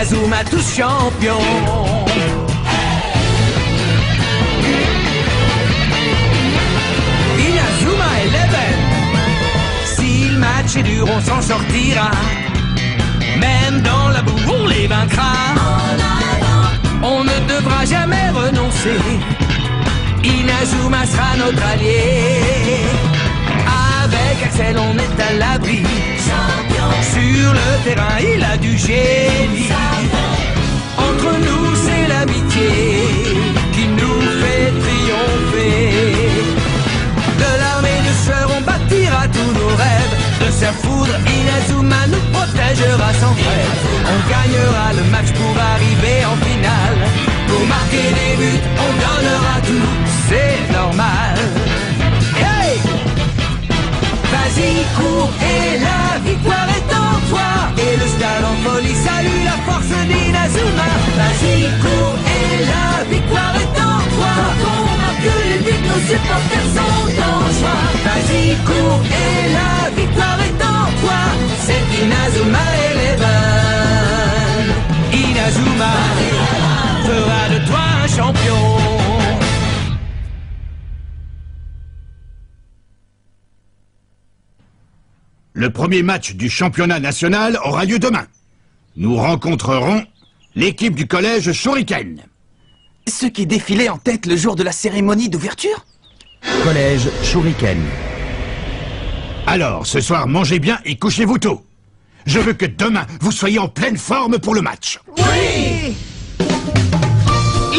Inazuma tous champions. Inazuma Eleven. Si le match est dur, on s'en sortira. Même dans la boue, on les vaincra. On ne devra jamais renoncer. Inazuma sera notre allié. Avec Axel, on est à l'abri. Sur le terrain, il a du génie. Entre nous, c'est l'amitié qui nous fait triompher. De l'armée de sœurs, on bâtira tous nos rêves. De sa foudre, Inazuma nous protégera sans trêve. On gagnera le match pour arriver en finale. Pour marquer des buts, on donnera tout, c'est normal. Hey! Vas-y, cours et la victoire est en toi. Et le stade en folie salue la force d'Inazuma. Vas-y, cours et la victoire est en toi. Quand on marque les buts, nos supporters sont en joie. Vas-y, cours et la victoire est en toi. C'est Inazuma Eleven. Inazuma fera de toi un champion. Le premier match du championnat national aura lieu demain. Nous rencontrerons l'équipe du collège Shuriken. Ceux qui défilaient en tête le jour de la cérémonie d'ouverture? Collège Shuriken. Alors, ce soir, mangez bien et couchez-vous tôt. Je veux que demain, vous soyez en pleine forme pour le match. Oui!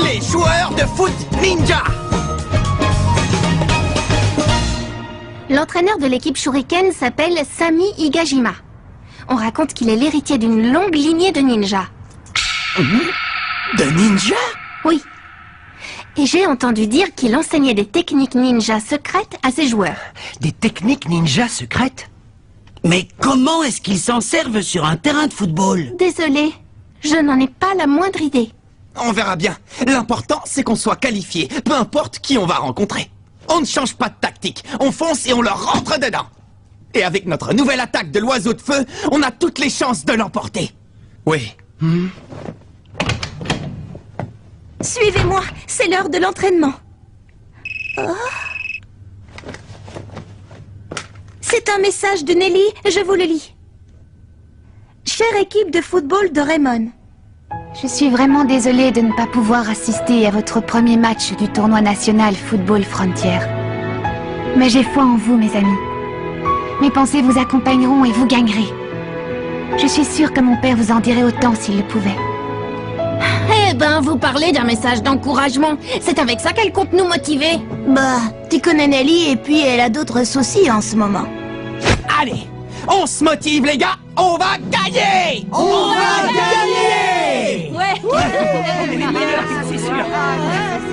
Les joueurs de foot ninja! L'entraîneur de l'équipe Shuriken s'appelle Sami Higajima. On raconte qu'il est l'héritier d'une longue lignée de ninjas. De ninja? Oui. Et j'ai entendu dire qu'il enseignait des techniques ninja secrètes à ses joueurs. Des techniques ninja secrètes? Mais comment est-ce qu'ils s'en servent sur un terrain de football? Désolée, je n'en ai pas la moindre idée. On verra bien. L'important, c'est qu'on soit qualifié, peu importe qui on va rencontrer. On ne change pas de tactique, on fonce et on leur rentre dedans. Et avec notre nouvelle attaque de l'oiseau de feu, on a toutes les chances de l'emporter. Oui. Suivez-moi, c'est l'heure de l'entraînement. C'est un message de Nelly, je vous le lis. Chère équipe de football de Raymond. Je suis vraiment désolée de ne pas pouvoir assister à votre premier match du tournoi national Football Frontier. Mais j'ai foi en vous, mes amis. Mes pensées vous accompagneront et vous gagnerez. Je suis sûre que mon père vous en dirait autant s'il le pouvait. Eh ben, vous parlez d'un message d'encouragement. C'est avec ça qu'elle compte nous motiver. Bah, tu connais Nelly et puis elle a d'autres soucis en ce moment. Allez, on se motive les gars, on va gagner! On va gagner!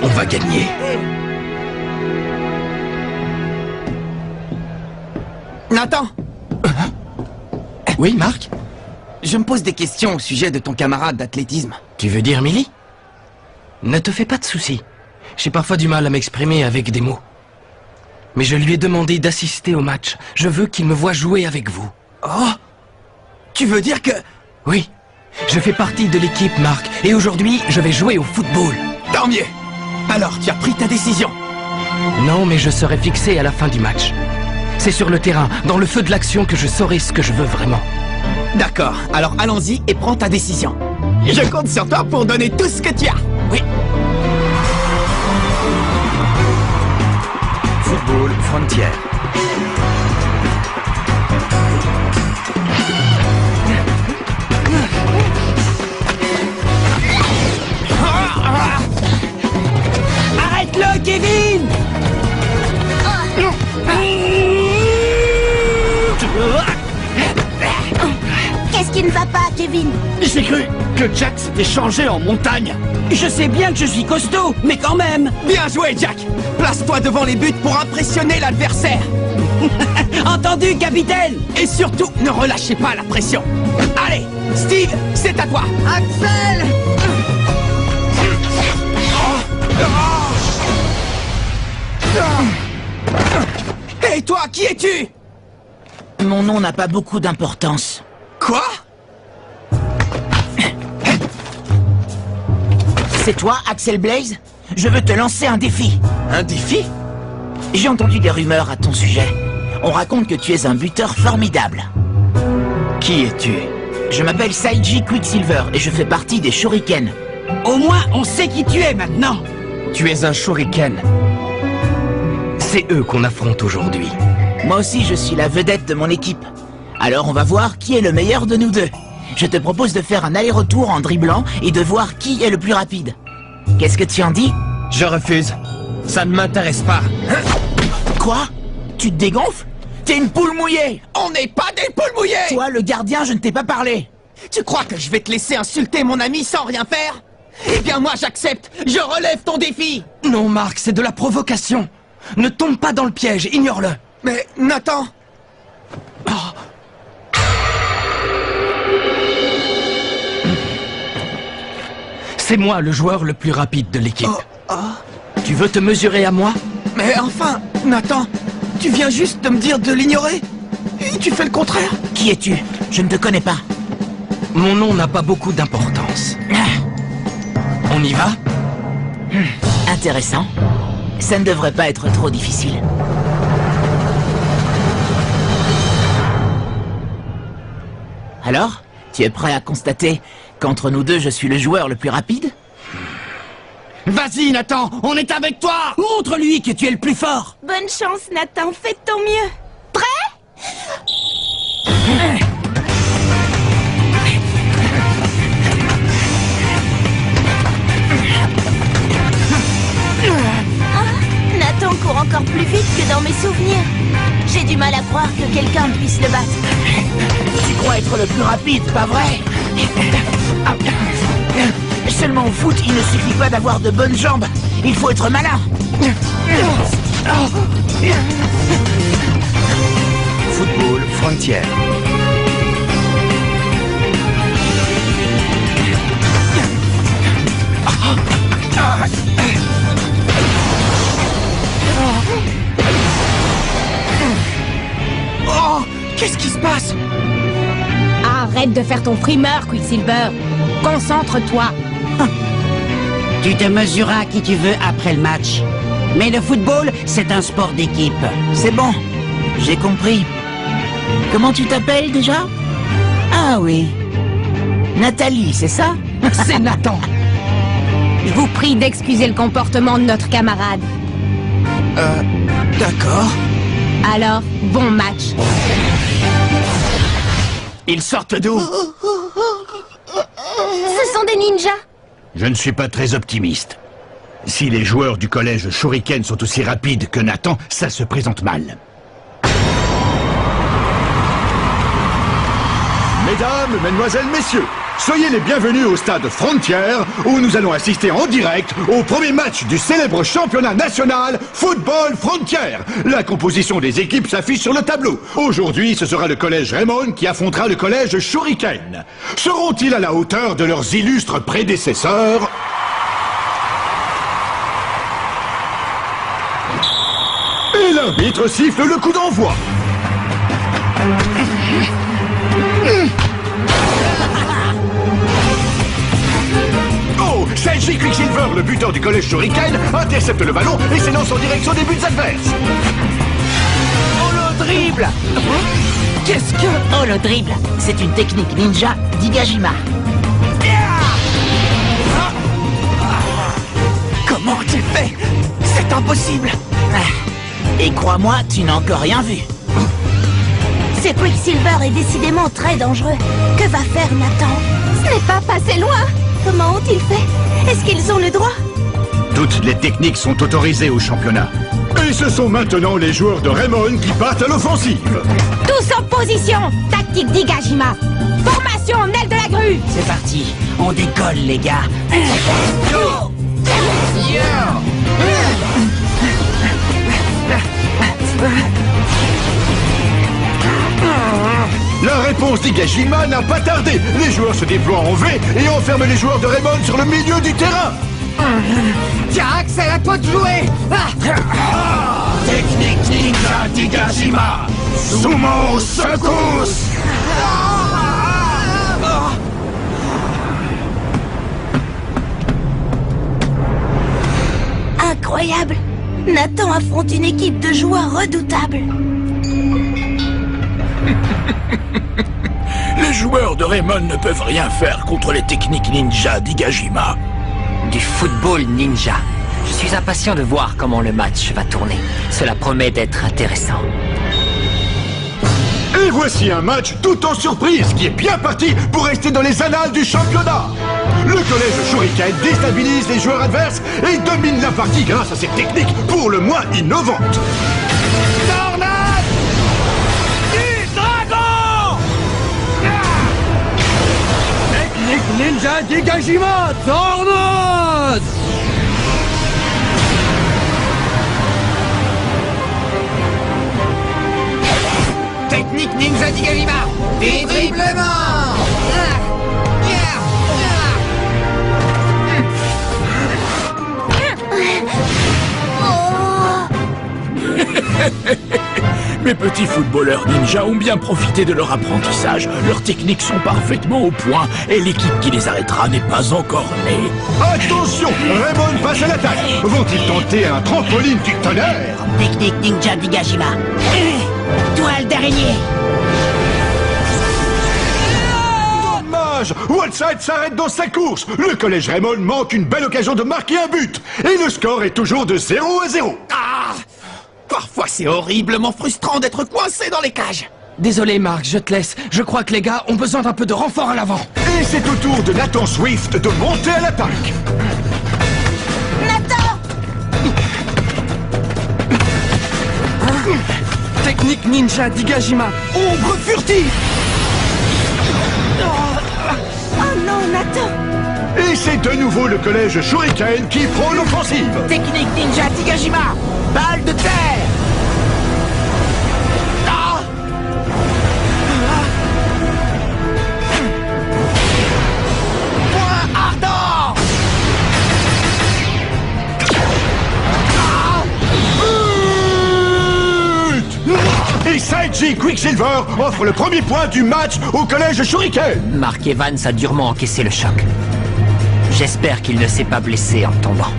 On va gagner. Nathan! Oui, Marc? Je me pose des questions au sujet de ton camarade d'athlétisme. Tu veux dire Millie? Ne te fais pas de soucis. J'ai parfois du mal à m'exprimer avec des mots. Mais je lui ai demandé d'assister au match. Je veux qu'il me voie jouer avec vous. Oh! Tu veux dire que... Oui. Je fais partie de l'équipe, Marc. Et aujourd'hui, je vais jouer au football. Tant mieux! Alors, tu as pris ta décision? Non, mais je serai fixé à la fin du match. C'est sur le terrain, dans le feu de l'action, que je saurai ce que je veux vraiment. D'accord, alors allons-y et prends ta décision. Je compte sur toi pour donner tout ce que tu as. Oui. Football Frontier. Arrête-le, Kevin! Qu'est-ce qui ne va pas, Kevin? J'ai cru que Jack s'était changé en montagne. Je sais bien que je suis costaud, mais quand même! Bien joué, Jack! Place-toi devant les buts pour impressionner l'adversaire. Entendu, capitaine! Et surtout, ne relâchez pas la pression. Allez, Steve, c'est à toi! Axel! Hé, toi, qui es-tu? Mon nom n'a pas beaucoup d'importance. Quoi? C'est toi, Axel Blaze? Je veux te lancer un défi. Un défi? J'ai entendu des rumeurs à ton sujet. On raconte que tu es un buteur formidable. Qui es-tu? Je m'appelle Saiji Quicksilver et je fais partie des Shuriken. Au moins, on sait qui tu es maintenant. Tu es un shuriken. C'est eux qu'on affronte aujourd'hui. Moi aussi, je suis la vedette de mon équipe. Alors on va voir qui est le meilleur de nous deux. Je te propose de faire un aller-retour en dribblant et de voir qui est le plus rapide. Qu'est-ce que tu en dis? Je refuse. Ça ne m'intéresse pas. Quoi? Tu te dégonfles? T'es une poule mouillée! On n'est pas des poules mouillées! Toi, le gardien, je ne t'ai pas parlé. Tu crois que je vais te laisser insulter mon ami sans rien faire? Eh bien moi j'accepte, je relève ton défi! Non, Marc, c'est de la provocation. Ne tombe pas dans le piège, ignore-le. Mais Nathan... C'est moi le joueur le plus rapide de l'équipe. Tu veux te mesurer à moi? Mais enfin, Nathan, tu viens juste de me dire de l'ignorer? Et tu fais le contraire? Qui es-tu? Je ne te connais pas. Mon nom n'a pas beaucoup d'importance. On y va? Intéressant. Ça ne devrait pas être trop difficile. Alors, tu es prêt à constater qu'entre nous deux, je suis le joueur le plus rapide? Vas-y, Nathan, on est avec toi. Montre-lui que tu es le plus fort. Bonne chance, Nathan, fais de ton mieux. Prêt? Nathan court encore plus vite que dans mes souvenirs. J'ai du mal à croire que quelqu'un puisse le battre. Tu crois être le plus rapide, pas vrai? Seulement au foot, il ne suffit pas d'avoir de bonnes jambes. Il faut être malin. Football Frontière. Oh, qu'est-ce qui se passe? Arrête de faire ton primeur, Quicksilver. Concentre-toi. Tu te mesureras à qui tu veux après le match. Mais le football, c'est un sport d'équipe. C'est bon, j'ai compris. Comment tu t'appelles déjà? Ah oui. Nathalie, c'est ça? C'est Nathan. Je vous prie d'excuser le comportement de notre camarade. D'accord. Alors, bon match. Ils sortent d'où? Ce sont des ninjas. Je ne suis pas très optimiste. Si les joueurs du collège Shuriken sont aussi rapides que Nathan, ça se présente mal. Mesdames, Mesdemoiselles, Messieurs, soyez les bienvenus au stade Frontière où nous allons assister en direct au premier match du célèbre championnat national Football Frontière. La composition des équipes s'affiche sur le tableau. Aujourd'hui, ce sera le collège Raymond qui affrontera le collège Shuriken. Seront-ils à la hauteur de leurs illustres prédécesseurs? Et l'arbitre siffle le coup d'envoi. Oh, Saiji Quicksilver, le buteur du collège Shuriken, intercepte le ballon et s'élance en direction des buts adverses. Oh le dribble! Qu'est-ce que... Oh le dribble, c'est une technique ninja d'Igajima. Comment tu fais? C'est impossible. Et crois-moi, tu n'as encore rien vu. Ce Quicksilver est décidément très dangereux. Que va faire Nathan? Ce n'est pas passé loin. Comment ont-ils fait? Est-ce qu'ils ont le droit? Toutes les techniques sont autorisées au championnat. Et ce sont maintenant les joueurs de Raymond qui partent à l'offensive. Tous en position. Tactique d'Igajima. Formation en aile de la grue. C'est parti, on décolle les gars. La réponse d'Igajima n'a pas tardé. Les joueurs se déploient en V et enferment les joueurs de Raymond sur le milieu du terrain. Tiens, Axel, à toi de jouer. Technique ninja d'Igajima. Sumo secousse. incroyable! Nathan affronte une équipe de joueurs redoutables. Les joueurs de Raymond ne peuvent rien faire contre les techniques ninja d'Higashima. Du football ninja. Je suis impatient de voir comment le match va tourner. Cela promet d'être intéressant. Et voici un match tout en surprise qui est bien parti pour rester dans les annales du championnat. Le collège Shuriken déstabilise les joueurs adverses et domine la partie grâce à ses techniques pour le moins innovantes. Tornade du dragon! Technique ninja d'Higashima, Tornade! Technique ninja d'Higashima, dédriblement! Mes petits footballeurs ninja ont bien profité de leur apprentissage. Leurs techniques sont parfaitement au point et l'équipe qui les arrêtera n'est pas encore née. Attention, Raymond passe à l'attaque. Vont-ils tenter un trampoline du tonnerre? Technique ninja d'Higashima. Toile d'araignée. Dommage! Wildside s'arrête dans sa course. Le collège Raymond manque une belle occasion de marquer un but. Et le score est toujours de 0-0. Ah! Parfois, c'est horriblement frustrant d'être coincé dans les cages. Désolé, Marc, je te laisse. Je crois que les gars ont besoin d'un peu de renfort à l'avant. Et c'est au tour de Nathan Swift de monter à l'attaque. Nathan! Technique ninja d'Higashima. Ombre furtive. Oh non, Nathan! Et c'est de nouveau le collège Shuriken qui prend l'offensive. Technique ninja d'Higashima, balle de terre! Ah! Point ardent! Et Saiji Quicksilver offre le premier point du match au collège Shuriken. Mark Evans a durement encaissé le choc. J'espère qu'il ne s'est pas blessé en tombant.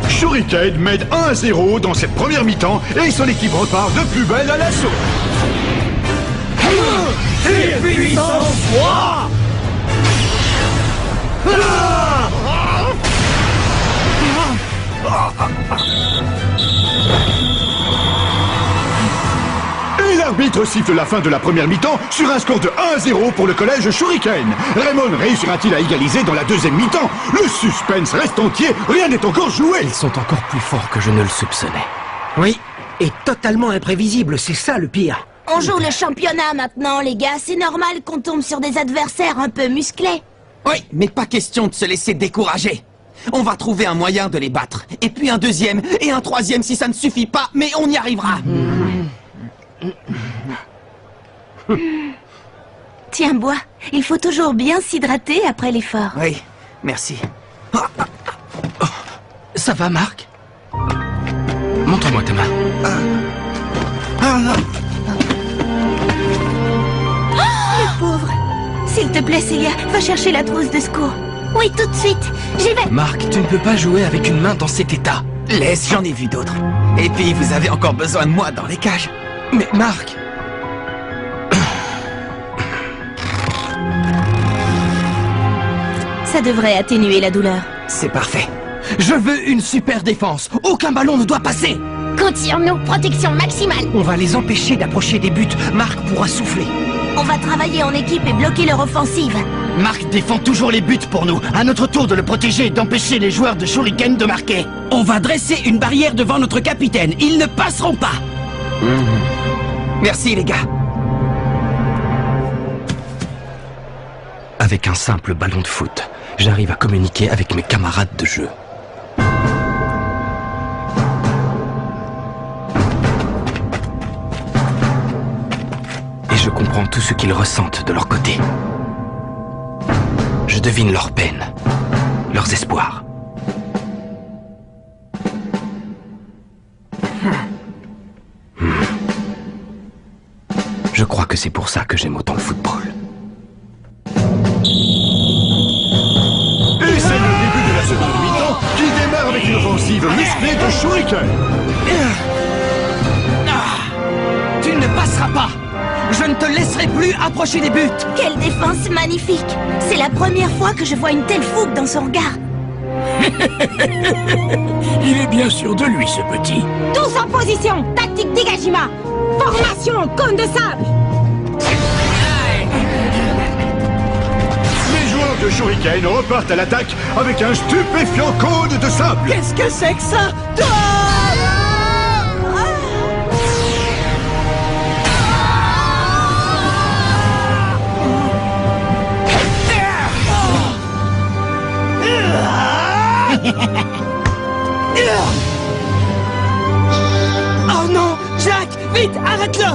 Shuriken mène 1-0 dans cette première mi-temps et son équipe repart de plus belle à l'assaut. Puissance 3! Et l'arbitre siffle la fin de la première mi-temps sur un score de 1-0 pour le collège Shuriken. Raymond réussira-t-il à égaliser dans la deuxième mi-temps? Le suspense reste entier, rien n'est encore joué. Ils sont encore plus forts que je ne le soupçonnais. Oui, et totalement imprévisible, c'est ça le pire. On joue le championnat maintenant, les gars. C'est normal qu'on tombe sur des adversaires un peu musclés. Oui, mais pas question de se laisser décourager. On va trouver un moyen de les battre. Et puis un deuxième, et un troisième si ça ne suffit pas, mais on y arrivera. Tiens, bois. Il faut toujours bien s'hydrater après l'effort. Oui, merci. Ça va, Marc? Montre-moi ta main. Le pauvre. S'il te plaît, Célia, va chercher la trousse de secours. Oui, tout de suite. J'y vais. Marc, tu ne peux pas jouer avec une main dans cet état. Laisse, j'en ai vu d'autres. Et puis, vous avez encore besoin de moi dans les cages. Mais Marc... Ça devrait atténuer la douleur. C'est parfait. Je veux une super défense. Aucun ballon ne doit passer. Compte sur nous, protection maximale. On va les empêcher d'approcher des buts. Marc pourra souffler. On va travailler en équipe et bloquer leur offensive. Marc défend toujours les buts pour nous. À notre tour de le protéger et d'empêcher les joueurs de Shuriken de marquer. On va dresser une barrière devant notre capitaine. Ils ne passeront pas. Merci, les gars. Avec un simple ballon de foot, j'arrive à communiquer avec mes camarades de jeu. Et je comprends tout ce qu'ils ressentent de leur côté. Je devine leurs peines, leurs espoirs. Je crois que c'est pour ça que j'aime autant le football. Et c'est le début de la seconde mi-temps qui démarre avec une offensive musclée reflet de shuriken. Tu ne passeras pas. Je ne te laisserai plus approcher des buts. Quelle défense magnifique! C'est la première fois que je vois une telle fougue dans son regard. Il est bien sûr de lui, ce petit. Tous en position. Tactique Digajima. Formation cône de sable. Les joueurs de shuriken repartent à l'attaque avec un stupéfiant cône de sable. Qu'est-ce que c'est que ça? Oh non! Jack! Vite! Arrête-le!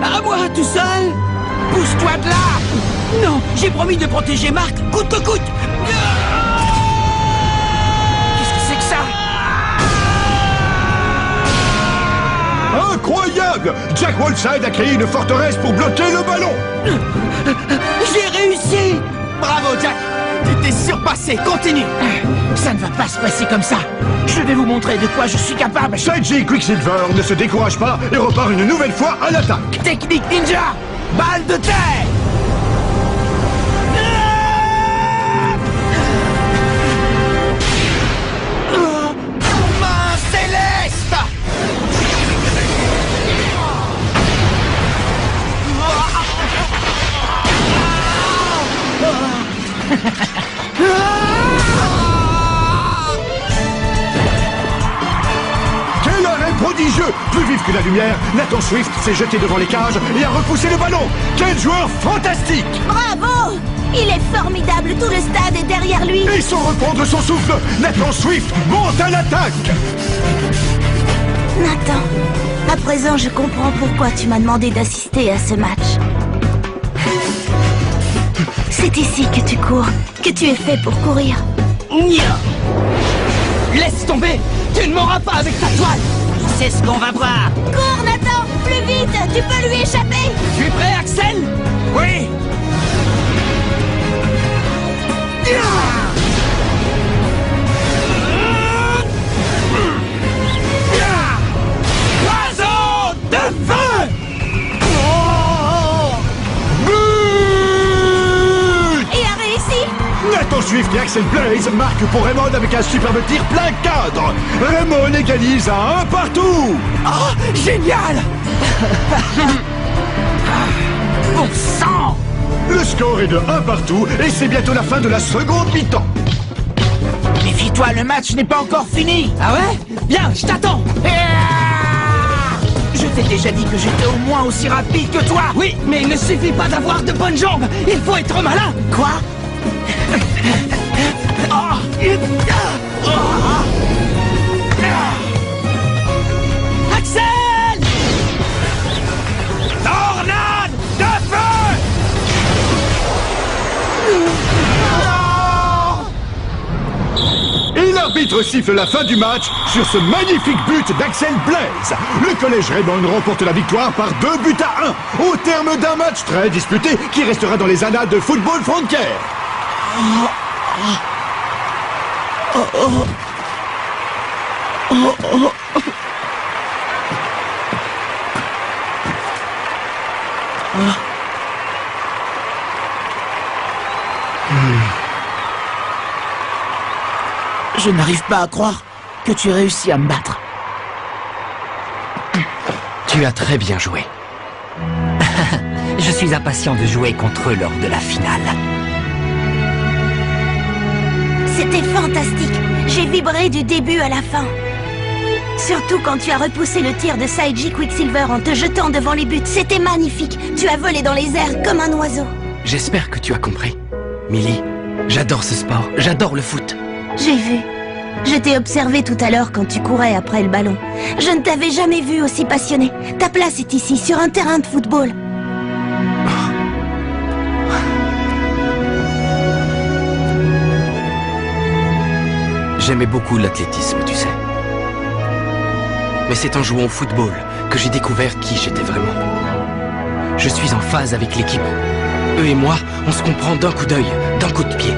À moi, tout seul! Pousse-toi de là! Non! J'ai promis de protéger Marc, coûte que coûte! Qu'est-ce que c'est que ça? Incroyable! Jack Wolfside a créé une forteresse pour bloquer le ballon. J'ai réussi! Bravo, Jack! Tu t'es surpassé! Continue! Ça ne va pas se passer comme ça. Je vais vous montrer de quoi je suis capable. Saiji Quicksilver ne se décourage pas et repart une nouvelle fois à l'attaque. Technique ninja. Balle de terre. Main céleste! Quel arrêt prodigieux! Plus vif que la lumière, Nathan Swift s'est jeté devant les cages et a repoussé le ballon. Quel joueur fantastique! Bravo! Il est formidable, tout le stade est derrière lui. Et sans reprendre son souffle, Nathan Swift monte à l'attaque. Nathan, à présent je comprends pourquoi tu m'as demandé d'assister à ce match. C'est ici que tu cours, que tu es fait pour courir. Laisse tomber! Tu ne m'auras pas avec ta toile! C'est ce qu'on va voir. Cours Nathan, plus vite, tu peux lui échapper. Tu es prêt, Axel? Oui! Oiseau de feu! Il a réussi. Nathan Swift et Axel Blaze marquent pour Raymond avec un superbe tir plein cadre. Raymond égalise à 1 partout. Oh, génial! Bon sang! Le score est de 1 partout et c'est bientôt la fin de la seconde mi-temps. Méfie-toi, le match n'est pas encore fini. Ah ouais? Bien, je t'attends! Je t'ai déjà dit que j'étais au moins aussi rapide que toi. Oui, mais il ne suffit pas d'avoir de bonnes jambes! Il faut être malin! Quoi? Axel! Tornade de feu! Et l'arbitre siffle la fin du match sur ce magnifique but d'Axel Blaze. Le collège Raymond remporte la victoire par 2-1 au terme d'un match très disputé qui restera dans les annales de Football Frontier. Je n'arrive pas à croire que tu aies réussi à me battre. Tu as très bien joué. Je suis impatient de jouer contre eux lors de la finale. C'était fantastique. J'ai vibré du début à la fin. Surtout quand tu as repoussé le tir de Saiji Quicksilver en te jetant devant les buts. C'était magnifique. Tu as volé dans les airs comme un oiseau. J'espère que tu as compris. Millie, j'adore ce sport, j'adore le foot. J'ai vu. Je t'ai observé tout à l'heure quand tu courais après le ballon. Je ne t'avais jamais vu aussi passionné. Ta place est ici, sur un terrain de football. J'aimais beaucoup l'athlétisme, tu sais. Mais c'est en jouant au football que j'ai découvert qui j'étais vraiment. Je suis en phase avec l'équipe. Eux et moi, on se comprend d'un coup d'œil, d'un coup de pied.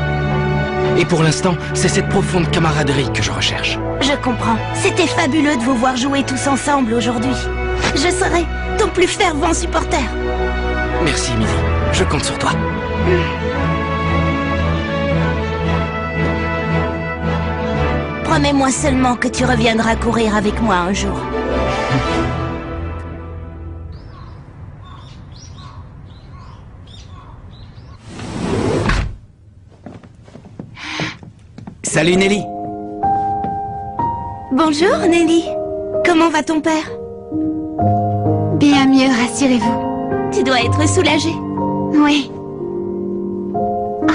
Et pour l'instant, c'est cette profonde camaraderie que je recherche. Je comprends. C'était fabuleux de vous voir jouer tous ensemble aujourd'hui. Je serai ton plus fervent supporter. Merci, Millie. Je compte sur toi. Promets-moi seulement que tu reviendras courir avec moi un jour. Salut Nelly. Bonjour Nelly. Comment va ton père? Bien mieux, rassurez-vous. Tu dois être soulagée. Oui. Ah,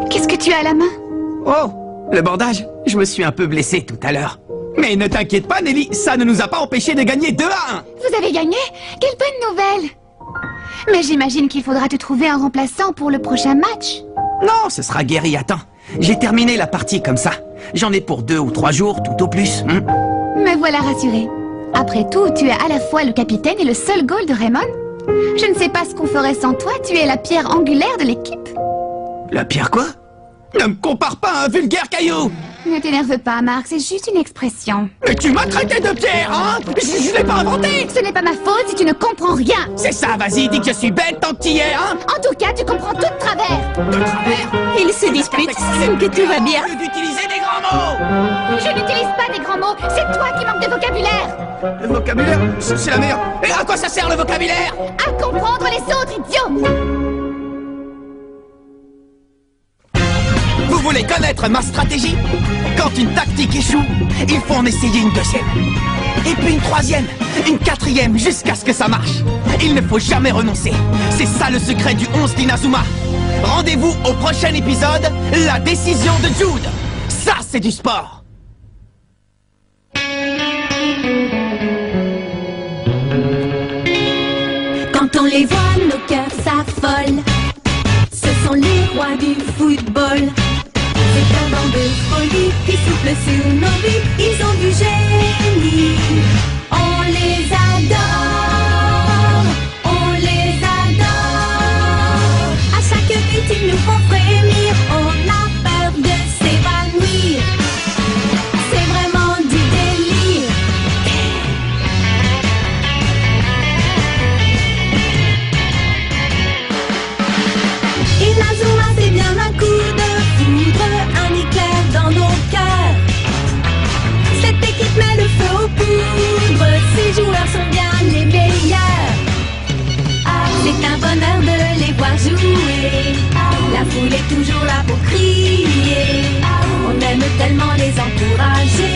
qu'est-ce que tu as à la main? Oh, le bandage. Je me suis un peu blessé tout à l'heure. Mais ne t'inquiète pas Nelly, ça ne nous a pas empêché de gagner 2-1. Vous avez gagné? Quelle bonne nouvelle! Mais j'imagine qu'il faudra te trouver un remplaçant pour le prochain match. Non, ce sera guéri à temps. J'ai terminé la partie comme ça. J'en ai pour 2 ou 3 jours, tout au plus. Me voilà rassuré. Après tout, tu es à la fois le capitaine et le seul goal de Raymond. Je ne sais pas ce qu'on ferait sans toi, tu es la pierre angulaire de l'équipe. La pierre quoi? Ne me compare pas à un vulgaire caillou! Ne t'énerve pas, Marc, c'est juste une expression. Mais tu m'as traité de pierre, hein? Je l'ai pas inventé! Ce n'est pas ma faute si tu ne comprends rien. C'est ça, vas-y, dis que je suis bête tant que t'y es, hein? En tout cas, tu comprends tout de travers. De travers? Ils se disputent, signe que tout va bien. Au lieu d'utiliser des grands mots! Je n'utilise pas des grands mots, c'est toi qui manques de vocabulaire. Le vocabulaire? C'est la merde! Et à quoi ça sert le vocabulaire? À comprendre les autres, idiot! Vous voulez connaître ma stratégie? Quand une tactique échoue, il faut en essayer une deuxième. Et puis une troisième, une quatrième, jusqu'à ce que ça marche. Il ne faut jamais renoncer. C'est ça le secret du 11 d'Inazuma. Rendez-vous au prochain épisode, la décision de Jude. Ça, c'est du sport. Quand on les voit, nos cœurs s'affolent. Ce sont les rois du football. C'est un vent de folie qui souffle sur nos vies. Ils ont du génie. On les adore. On les adore. À chaque but, ils nous font frémir. On a peur de s'évanouir. C'est vraiment du délire. Inazuma, c'est bien un coup de foudre, un éclair dans nos cœurs. Cette équipe met le feu aux poudres, ces joueurs sont bien les meilleurs. C'est un bonheur de les voir jouer, la foule est toujours là pour crier. On aime tellement les encourager.